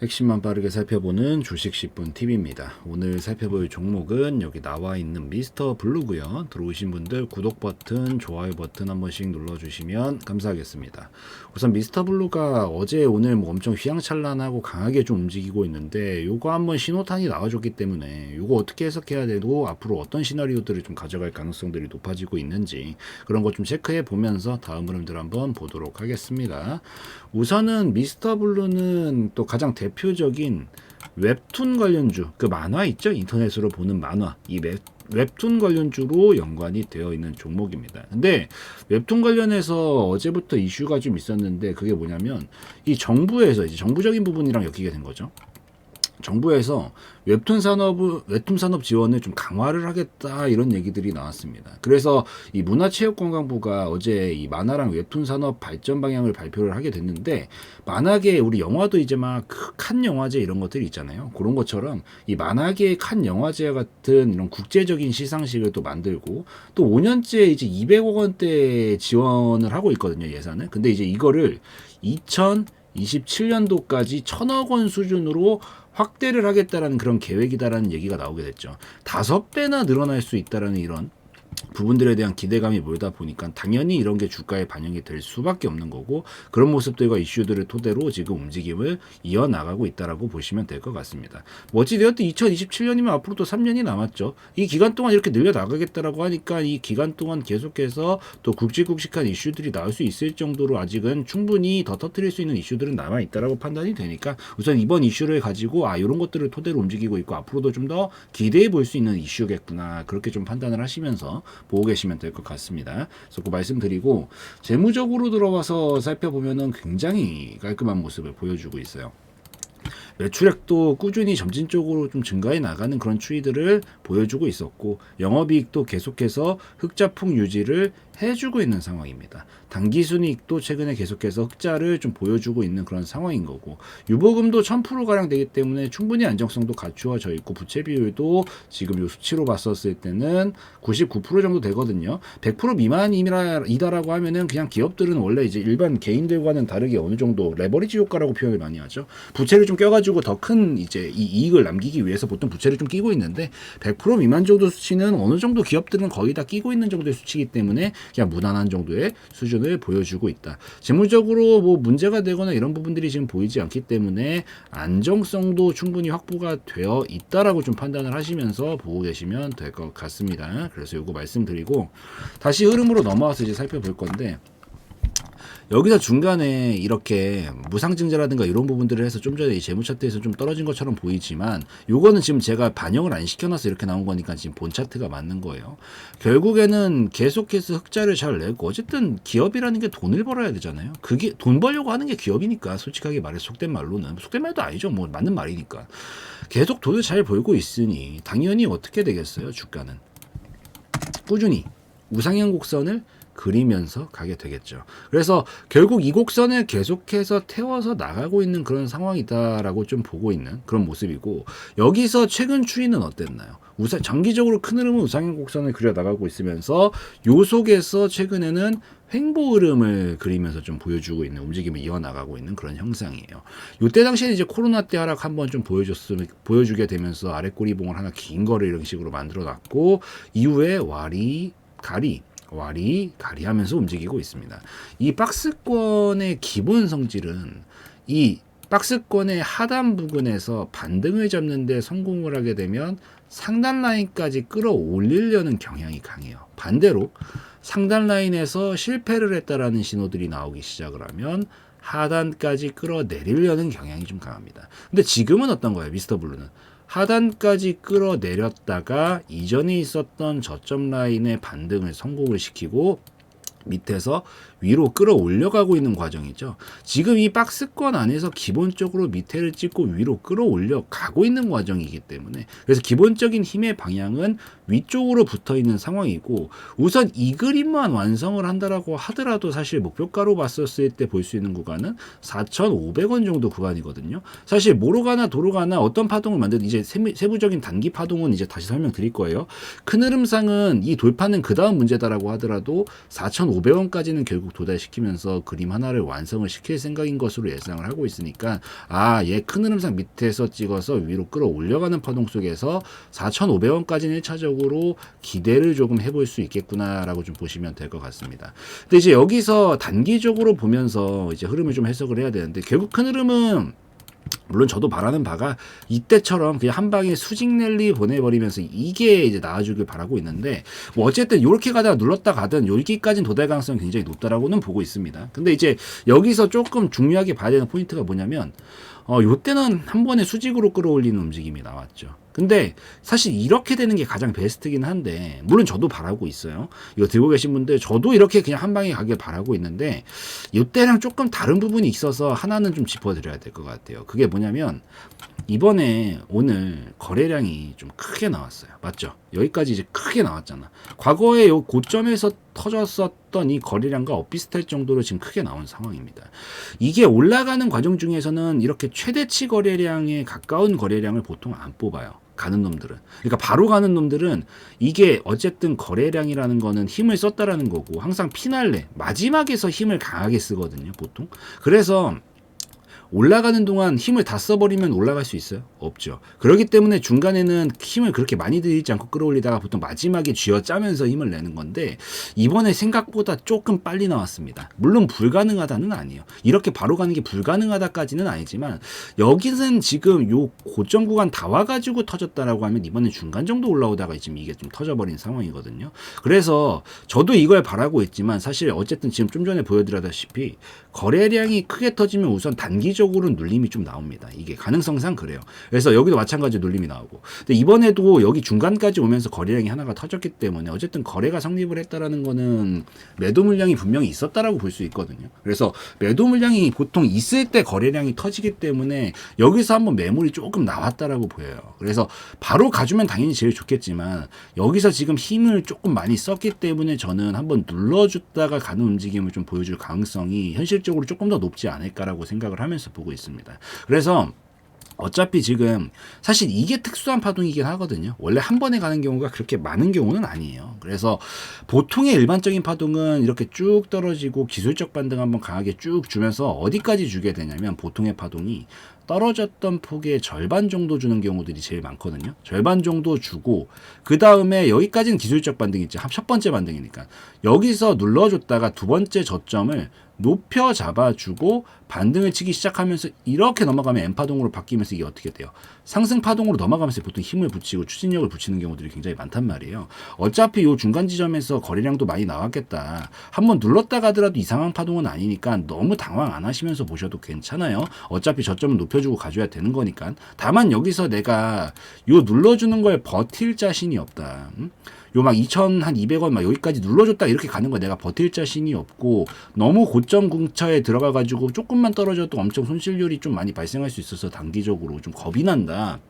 핵심만 빠르게 살펴보는 주식 10분 팁입니다. 오늘 살펴볼 종목은 여기 나와 있는 미스터 블루고요. 들어오신 분들 구독 버튼, 좋아요 버튼 한 번씩 눌러주시면 감사하겠습니다. 우선 미스터 블루가 어제 오늘 뭐 엄청 휘황찬란하고 강하게 좀 움직이고 있는데 요거 한번 신호탄이 나와줬기 때문에 요거 어떻게 해석해야 되고 앞으로 어떤 시나리오들을 좀 가져갈 가능성들이 높아지고 있는지 그런 거 좀 체크해 보면서 다음 흐름들 한번 보도록 하겠습니다. 우선은 미스터 블루는 또 가장 대표적인 웹툰 관련주, 그 만화 있죠? 인터넷으로 보는 만화. 이 웹툰 관련주로 연관이 되어 있는 종목입니다. 근데 웹툰 관련해서 어제부터 이슈가 좀 있었는데 그게 뭐냐면 이 정부에서 이제 정부적인 부분이랑 엮이게 된 거죠. 정부에서 웹툰 산업 지원을 좀 강화를 하겠다 이런 얘기들이 나왔습니다. 그래서 이 문화체육관광부가 어제 이 만화랑 웹툰 산업 발전 방향을 발표를 하게 됐는데 만화계 우리 영화도 이제 막 칸 영화제 이런 것들이 있잖아요. 그런 것처럼 이 만화계의 칸 영화제 같은 이런 국제적인 시상식을 또 만들고 또 5년째 이제 200억 원대 지원을 하고 있거든요, 예산을. 근데 이제 이거를 2027년도까지 1000억 원 수준으로 확대를 하겠다라는 그런 계획이다라는 얘기가 나오게 됐죠. 5배나 늘어날 수 있다라는 이런 부분들에 대한 기대감이 몰다 보니까 당연히 이런 게 주가에 반영이 될 수밖에 없는 거고 그런 모습들과 이슈들을 토대로 지금 움직임을 이어나가고 있다라고 보시면 될 것 같습니다. 뭐 어찌되었든 2027년이면 앞으로 또 3년이 남았죠. 이 기간 동안 이렇게 늘려나가겠다라고 하니까 이 기간 동안 계속해서 또 굵직굵직한 이슈들이 나올 수 있을 정도로 아직은 충분히 더 터뜨릴 수 있는 이슈들은 남아있다라고 판단이 되니까 우선 이번 이슈를 가지고 이런 것들을 토대로 움직이고 있고 앞으로도 좀 더 기대해 볼 수 있는 이슈겠구나 그렇게 좀 판단을 하시면서 보고 계시면 될 것 같습니다. 그래서 그 말씀드리고 재무적으로 들어와서 살펴보면은 굉장히 깔끔한 모습을 보여주고 있어요. 매출액도 꾸준히 점진적으로 좀 증가해 나가는 그런 추이들을 보여주고 있었고 영업이익도 계속해서 흑자폭 유지를 해주고 있는 상황입니다. 당기순이익도 최근에 계속해서 흑자를 좀 보여주고 있는 그런 상황인 거고 유보금도 1000%가량 되기 때문에 충분히 안정성도 갖추어져 있고 부채 비율도 지금 이 수치로 봤었을 때는 99% 정도 되거든요. 100% 미만이다라고 하면은 그냥 기업들은 원래 이제 일반 개인들과는 다르게 어느 정도 레버리지 효과라고 표현을 많이 하죠. 부채를 좀 껴가지고 더 큰 이제 이 이익을 남기기 위해서 보통 부채를 좀 끼고 있는데 100% 미만 정도 수치는 어느 정도 기업들은 거의 다 끼고 있는 정도의 수치이기 때문에 그냥 무난한 정도의 수준을 보여주고 있다. 재무적으로 뭐 문제가 되거나 이런 부분들이 지금 보이지 않기 때문에 안정성도 충분히 확보가 되어 있다라고 좀 판단을 하시면서 보고 계시면 될 것 같습니다. 그래서 이거 말씀드리고 다시 흐름으로 넘어와서 이제 살펴볼 건데 여기서 중간에 이렇게 무상증자라든가 이런 부분들을 해서 좀 전에 이 재무 차트에서 좀 떨어진 것처럼 보이지만 요거는 지금 제가 반영을 안 시켜놔서 이렇게 나온 거니까 지금 본 차트가 맞는 거예요. 결국에는 계속해서 흑자를 잘 내고 어쨌든 기업이라는 게 돈을 벌어야 되잖아요. 그게 돈 벌려고 하는 게 기업이니까 솔직하게 말해서 속된 말도 아니죠. 뭐 맞는 말이니까. 계속 돈을 잘 벌고 있으니 당연히 어떻게 되겠어요? 주가는 꾸준히 우상향 곡선을 그리면서 가게 되겠죠. 그래서 결국 이 곡선을 계속해서 태워서 나가고 있는 그런 상황이다라고 좀 보고 있는 그런 모습이고 여기서 최근 추이는 어땠나요? 장기적으로 큰 흐름은 우상향 곡선을 그려 나가고 있으면서 요 속에서 최근에는 횡보 흐름을 그리면서 좀 보여주고 있는 움직임을 이어나가고 있는 그런 형상이에요. 이때 당시에 이제 코로나 때 하락 한번 좀 보여주게 되면서 아래 꼬리봉을 하나 긴 거를 이런 식으로 만들어 놨고 이후에 와리 가리 하면서 움직이고 있습니다. 이 박스권의 기본 성질은 이 박스권의 하단 부근에서 반등을 잡는 데 성공을 하게 되면 상단 라인까지 끌어올리려는 경향이 강해요. 반대로 상단 라인에서 실패를 했다라는 신호들이 나오기 시작을 하면 하단까지 끌어내리려는 경향이 좀 강합니다. 근데 지금은 어떤 거예요? 미스터 블루는 하단까지 끌어내렸다가 이전에 있었던 저점 라인의 반등을 성공을 시키고 밑에서 위로 끌어올려가고 있는 과정이죠. 지금 이 박스권 안에서 기본적으로 밑에를 찍고 위로 끌어올려 가고 있는 과정이기 때문에 그래서 기본적인 힘의 방향은 위쪽으로 붙어 있는 상황이고 우선 이 그림만 완성을 한다라고 하더라도 사실 목표가로 봤었을 때 볼 수 있는 구간은 4,500원 정도 구간이거든요. 사실 뭐로 가나 도로 가나 어떤 파동을 만든 이제 세부적인 단기 파동은 이제 다시 설명드릴 거예요. 큰 흐름상은 이 돌파는 그 다음 문제다라고 하더라도 4,500원 4,500원까지는 결국 도달시키면서 그림 하나를 완성을 시킬 생각인 것으로 예상을 하고 있으니까 얘 큰 흐름상 밑에서 찍어서 위로 끌어올려가는 파동 속에서 4,500원까지는 1차적으로 기대를 조금 해볼 수 있겠구나라고 좀 보시면 될 것 같습니다. 근데 이제 여기서 단기적으로 보면서 이제 흐름을 좀 해석을 해야 되는데, 결국 큰 흐름은 물론 저도 바라는 바가 이때처럼 그냥 한 방에 수직 랠리 보내버리면서 이게 이제 나와주길 바라고 있는데, 뭐 어쨌든 이렇게 가다가 눌렀다 가든 여기까지는 도달 가능성이 굉장히 높다라고는 보고 있습니다. 근데 이제 여기서 조금 중요하게 봐야 되는 포인트가 뭐냐면, 요때는 한 번에 수직으로 끌어올리는 움직임이 나왔죠. 근데 사실 이렇게 되는 게 가장 베스트긴 한데, 물론 저도 바라고 있어요. 이거 들고 계신 분들, 저도 이렇게 그냥 한 방에 가길 바라고 있는데, 이때랑 조금 다른 부분이 있어서 하나는 좀 짚어드려야 될 것 같아요. 그게 뭐냐면, 이번에 오늘 거래량이 좀 크게 나왔어요. 맞죠? 여기까지 이제 크게 나왔잖아. 과거에 요 고점에서 터졌었던 이 거래량과 엇비슷할 정도로 지금 크게 나온 상황입니다. 이게 올라가는 과정 중에서는 이렇게 최대치 거래량에 가까운 거래량을 보통 안 뽑아요. 가는 놈들은. 그러니까 바로 가는 놈들은 이게 어쨌든 거래량이라는 거는 힘을 썼다라는 거고, 항상 피날레 마지막에서 힘을 강하게 쓰거든요, 보통. 그래서 올라가는 동안 힘을 다 써버리면 올라갈 수 있어요? 없죠. 그렇기 때문에 중간에는 힘을 그렇게 많이 들이지 않고 끌어올리다가 보통 마지막에 쥐어짜면서 힘을 내는 건데, 이번에 생각보다 조금 빨리 나왔습니다. 물론 불가능하다는 아니에요. 이렇게 바로 가는 게 불가능하다까지는 아니지만, 여기는 지금 요 고점 구간 다 와가지고 터졌다라고 하면 이번에 중간 정도 올라오다가 지금 이게 좀 터져버린 상황이거든요. 그래서 저도 이걸 바라고 있지만, 사실 어쨌든 지금 좀 전에 보여드렸다시피 거래량이 크게 터지면 우선 단기적으로는 눌림이 좀 나옵니다. 이게 가능성상 그래요. 그래서 여기도 마찬가지로 눌림이 나오고, 근데 이번에도 여기 중간까지 오면서 거래량이 하나가 터졌기 때문에 어쨌든 거래가 성립을 했다라는 거는 매도 물량이 분명히 있었다라고 볼 수 있거든요. 그래서 매도 물량이 보통 있을 때 거래량이 터지기 때문에 여기서 한번 매물이 조금 나왔다라고 보여요. 그래서 바로 가주면 당연히 제일 좋겠지만, 여기서 지금 힘을 조금 많이 썼기 때문에 저는 한번 눌러줬다가 가는 움직임을 좀 보여줄 가능성이 현실적으로 조금 더 높지 않을까라고 생각을 하면서 보고 있습니다. 그래서 어차피 지금 사실 이게 특수한 파동이긴 하거든요. 원래 한 번에 가는 경우가 그렇게 많은 경우는 아니에요. 그래서 보통의 일반적인 파동은 이렇게 쭉 떨어지고 기술적 반등 한번 강하게 쭉 주면서 어디까지 주게 되냐면, 보통의 파동이 떨어졌던 폭의 절반 정도 주는 경우들이 제일 많거든요. 절반 정도 주고, 그 다음에 여기까지는 기술적 반등이지, 첫 번째 반등이니까 여기서 눌러줬다가 두 번째 저점을 높여 잡아주고 반등을 치기 시작하면서 이렇게 넘어가면 N파동으로 바뀌면서 이게 어떻게 돼요? 상승파동으로 넘어가면서 보통 힘을 붙이고 추진력을 붙이는 경우들이 굉장히 많단 말이에요. 어차피 이 중간 지점에서 거래량도 많이 나왔겠다. 한번 눌렀다 가더라도 이상한 파동은 아니니까 너무 당황 안 하시면서 보셔도 괜찮아요. 어차피 저점은 높여주고 가져야 되는 거니까. 다만 여기서 내가 요 눌러주는 걸 버틸 자신이 없다. 요 막 2,200원 막 여기까지 눌러줬다 이렇게 가는 거 내가 버틸 자신이 없고, 너무 고점 근처에 들어가가지고 조금만 떨어져도 엄청 손실률이 좀 많이 발생할 수 있어서 단기적으로 좀 겁이 난다,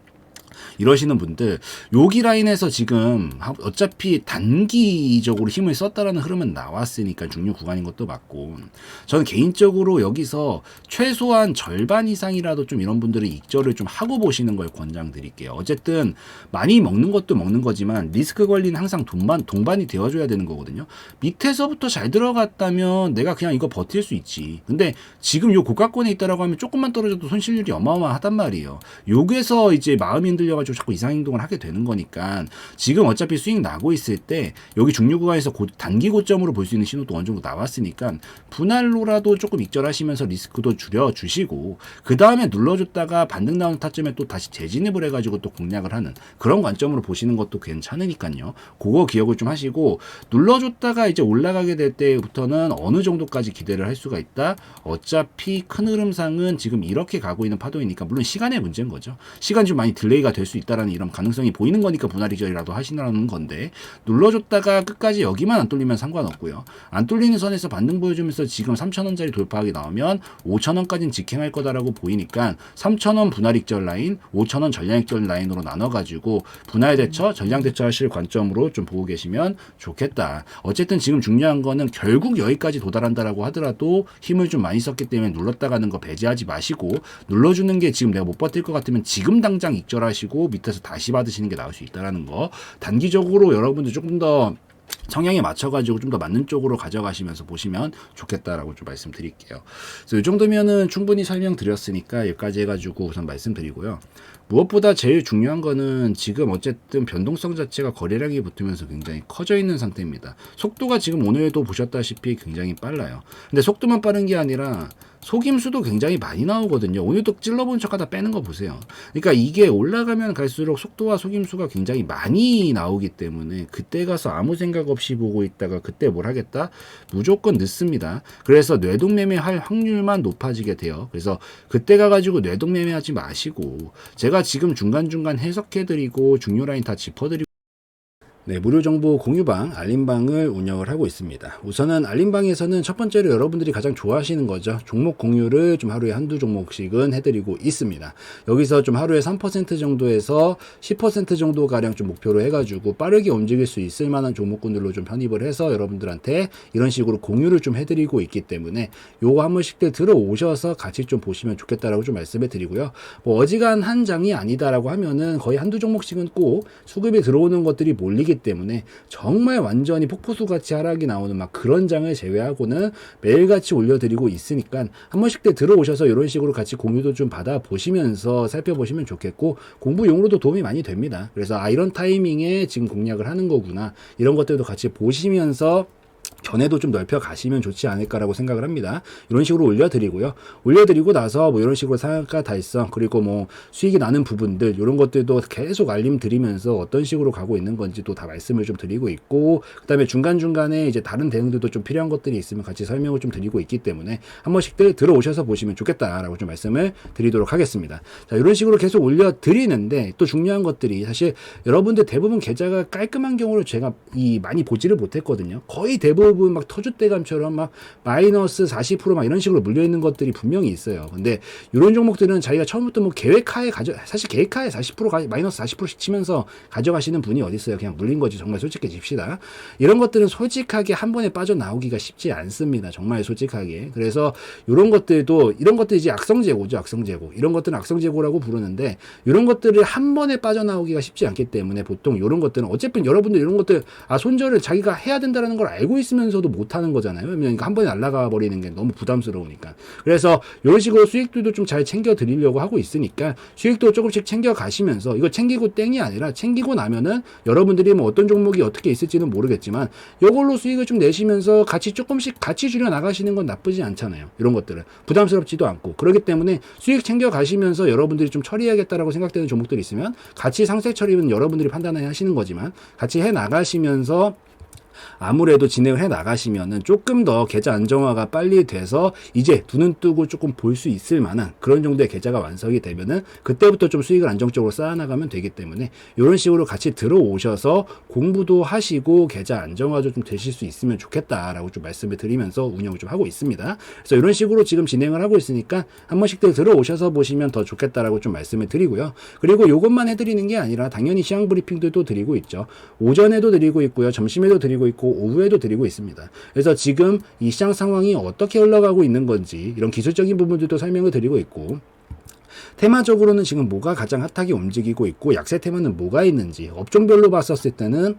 이러시는 분들, 여기 라인에서 지금 어차피 단기적으로 힘을 썼다라는 흐름은 나왔으니까 중요 구간인 것도 맞고, 저는 개인적으로 여기서 최소한 절반 이상이라도 좀 이런 분들은 익절을 좀 하고 보시는 걸 권장드릴게요. 어쨌든 많이 먹는 것도 먹는 거지만 리스크 관리는 항상 동반이 되어줘야 되는 거거든요. 밑에서부터 잘 들어갔다면 내가 그냥 이거 버틸 수 있지. 근데 지금 요 고가권에 있다라고 하면 조금만 떨어져도 손실률이 어마어마하단 말이에요. 여기서 이제 마음이 흔들려가지고 자꾸 이상 행동을 하게 되는 거니까, 지금 어차피 수익 나고 있을 때 여기 중류 구간에서 단기 고점으로 볼 수 있는 신호도 어느 정도 나왔으니까 분할로라도 조금 익절하시면서 리스크도 줄여주시고, 그 다음에 눌러줬다가 반등 나오는 타점에 또 다시 재진입을 해가지고 또 공략을 하는 그런 관점으로 보시는 것도 괜찮으니까요. 그거 기억을 좀 하시고, 눌러줬다가 이제 올라가게 될 때부터는 어느 정도까지 기대를 할 수가 있다. 어차피 큰 흐름상은 지금 이렇게 가고 있는 파동이니까, 물론 시간의 문제인 거죠. 시간 좀 많이 딜레이가 될 수 있다라는 이런 가능성이 보이는 거니까 분할 익절이라도 하시라는 건데, 눌러줬다가 끝까지 여기만 안 뚫리면 상관없고요. 안 뚫리는 선에서 반등 보여주면서 지금 3,000원짜리 돌파하기 나오면 5,000원까지는 직행할 거다라고 보이니까 3,000원 분할 익절 라인, 5,000원 전량 익절 라인으로 나눠가지고 분할 대처, 전량 대처 하실 관점으로 좀 보고 계시면 좋겠다. 어쨌든 지금 중요한 거는 결국 여기까지 도달한다라고 하더라도 힘을 좀 많이 썼기 때문에 눌렀다 가는 거 배제하지 마시고, 눌러주는 게 지금 내가 못 버틸 것 같으면 지금 당장 익절하시고 밑에서 다시 받으시는 게 나을 수 있다라는 거. 단기적으로 여러분들 조금 더 성향에 맞춰가지고 좀 더 맞는 쪽으로 가져가시면서 보시면 좋겠다라고 좀 말씀드릴게요. 그래서 이 정도면은 충분히 설명드렸으니까 여기까지 해가지고 우선 말씀드리고요. 무엇보다 제일 중요한 거는 지금 어쨌든 변동성 자체가 거래량이 붙으면서 굉장히 커져 있는 상태입니다. 속도가 지금 오늘도 보셨다시피 굉장히 빨라요. 근데 속도만 빠른 게 아니라 속임수도 굉장히 많이 나오거든요. 오늘도 찔러본 척하다 빼는 거 보세요. 그러니까 이게 올라가면 갈수록 속도와 속임수가 굉장히 많이 나오기 때문에 그때 가서 아무 생각 없이 보고 있다가 그때 뭘 하겠다? 무조건 늦습니다. 그래서 뇌동매매 할 확률만 높아지게 돼요. 그래서 그때 가가지고 뇌동매매 하지 마시고 제가 지금 중간중간 해석해드리고 중요 라인 다 짚어드리고 네, 무료 정보 공유방, 알림방을 운영을 하고 있습니다. 우선은 알림방에서는 첫 번째로 여러분들이 가장 좋아하시는 거죠. 종목 공유를 좀 하루에 한두 종목씩은 해드리고 있습니다. 여기서 좀 하루에 3% 정도에서 10% 정도 가량 좀 목표로 해가지고 빠르게 움직일 수 있을 만한 종목군들로 좀 편입을 해서 여러분들한테 이런 식으로 공유를 좀 해드리고 있기 때문에 요거 한 번씩들 들어오셔서 같이 좀 보시면 좋겠다라고 좀 말씀을 드리고요. 뭐 어지간한 장이 아니다라고 하면은 거의 한두 종목씩은 꼭 수급이 들어오는 것들이 몰리기 때문에 정말 완전히 폭포수 같이 하락이 나오는 막 그런 장을 제외하고는 매일같이 올려드리고 있으니까 한 번씩 들어오셔서 이런 식으로 같이 공유도 좀 받아보시면서 살펴보시면 좋겠고 공부용으로도 도움이 많이 됩니다. 그래서 이런 타이밍에 지금 공략을 하는 거구나 이런 것들도 같이 보시면서 견해도 좀 넓혀 가시면 좋지 않을까라고 생각을 합니다. 이런 식으로 올려드리고요. 올려드리고 나서 뭐 이런 식으로 상한가 달성 그리고 뭐 수익이 나는 부분들 이런 것들도 계속 알림 드리면서 어떤 식으로 가고 있는 건지도 다 말씀을 좀 드리고 있고 그 다음에 중간중간에 이제 다른 대응들도 좀 필요한 것들이 있으면 같이 설명을 좀 드리고 있기 때문에 한 번씩들 들어오셔서 보시면 좋겠다라고 좀 말씀을 드리도록 하겠습니다. 자, 이런 식으로 계속 올려드리는데 또 중요한 것들이 사실 여러분들 대부분 계좌가 깔끔한 경우를 제가 많이 보지를 못했거든요. 거의 대부분 막 터줏대감처럼 막 마이너스 40%막 이런 식으로 물려있는 것들이 분명히 있어요. 근데 이런 종목들은 자기가 처음부터 뭐 계획하에 사실 계획하에 40% 마이너스 40%씩 치면서 가져가시는 분이 어디 있어요. 그냥 물린 거지. 정말 솔직해집시다. 이런 것들은 솔직하게 한 번에 빠져나오기가 쉽지 않습니다. 정말 솔직하게. 그래서 이런 것들도 이런 것들이 이제 악성재고죠. 악성재고. 이런 것들은 악성재고라고 부르는데 이런 것들을 한 번에 빠져나오기가 쉽지 않기 때문에 보통 이런 것들은 어쨌든 여러분들 이런 것들 손절을 자기가 해야 된다는 걸 알고 있으면서도 못하는 거잖아요. 그러니까 한 번에 날아가 버리는 게 너무 부담스러우니까. 그래서 이런 식으로 수익들도 좀 잘 챙겨 드리려고 하고 있으니까 수익도 조금씩 챙겨 가시면서 이거 챙기고 땡이 아니라 챙기고 나면은 여러분들이 뭐 어떤 종목이 어떻게 있을지는 모르겠지만 이걸로 수익을 좀 내시면서 같이 조금씩 같이 줄여 나가시는 건 나쁘지 않잖아요. 이런 것들은 부담스럽지도 않고 그렇기 때문에 수익 챙겨 가시면서 여러분들이 좀 처리해야겠다라고 생각되는 종목들이 있으면 같이 상세 처리는 여러분들이 판단해 하시는 거지만 같이 해 나가시면서 아무래도 진행을 해 나가시면은 조금 더 계좌 안정화가 빨리 돼서 이제 두 눈 뜨고 조금 볼 수 있을 만한 그런 정도의 계좌가 완성이 되면은 그때부터 좀 수익을 안정적으로 쌓아나가면 되기 때문에 이런 식으로 같이 들어오셔서 공부도 하시고 계좌 안정화도 좀 되실 수 있으면 좋겠다라고 좀 말씀을 드리면서 운영을 좀 하고 있습니다. 그래서 이런 식으로 지금 진행을 하고 있으니까 한 번씩들 들어오셔서 보시면 더 좋겠다라고 좀 말씀을 드리고요. 그리고 이것만 해드리는 게 아니라 당연히 시황 브리핑들도 드리고 있죠. 오전에도 드리고 있고요. 점심에도 드리고 있고 오후에도 드리고 있습니다. 그래서 지금 이 시장 상황이 어떻게 흘러가고 있는 건지 이런 기술적인 부분들도 설명을 드리고 있고 테마적으로는 지금 뭐가 가장 핫하게 움직이고 있고 약세 테마는 뭐가 있는지 업종별로 봤었을 때는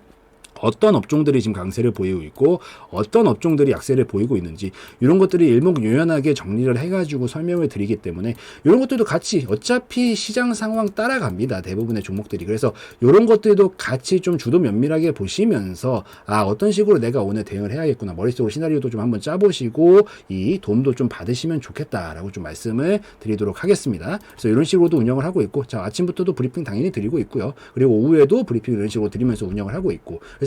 어떤 업종들이 지금 강세를 보이고 있고 어떤 업종들이 약세를 보이고 있는지 이런 것들이 일목요연하게 정리를 해가지고 설명을 드리기 때문에 이런 것들도 같이 어차피 시장 상황 따라갑니다. 대부분의 종목들이. 그래서 이런 것들도 같이 좀 주도 면밀하게 보시면서 어떤 식으로 내가 오늘 대응을 해야겠구나. 머릿속으로 시나리오도 좀 한번 짜보시고 이 도움도 좀 받으시면 좋겠다라고 좀 말씀을 드리도록 하겠습니다. 그래서 이런 식으로도 운영을 하고 있고 자 아침부터도 브리핑 당연히 드리고 있고요. 그리고 오후에도 브리핑 이런 식으로 드리면서 운영을 하고 있고 그래서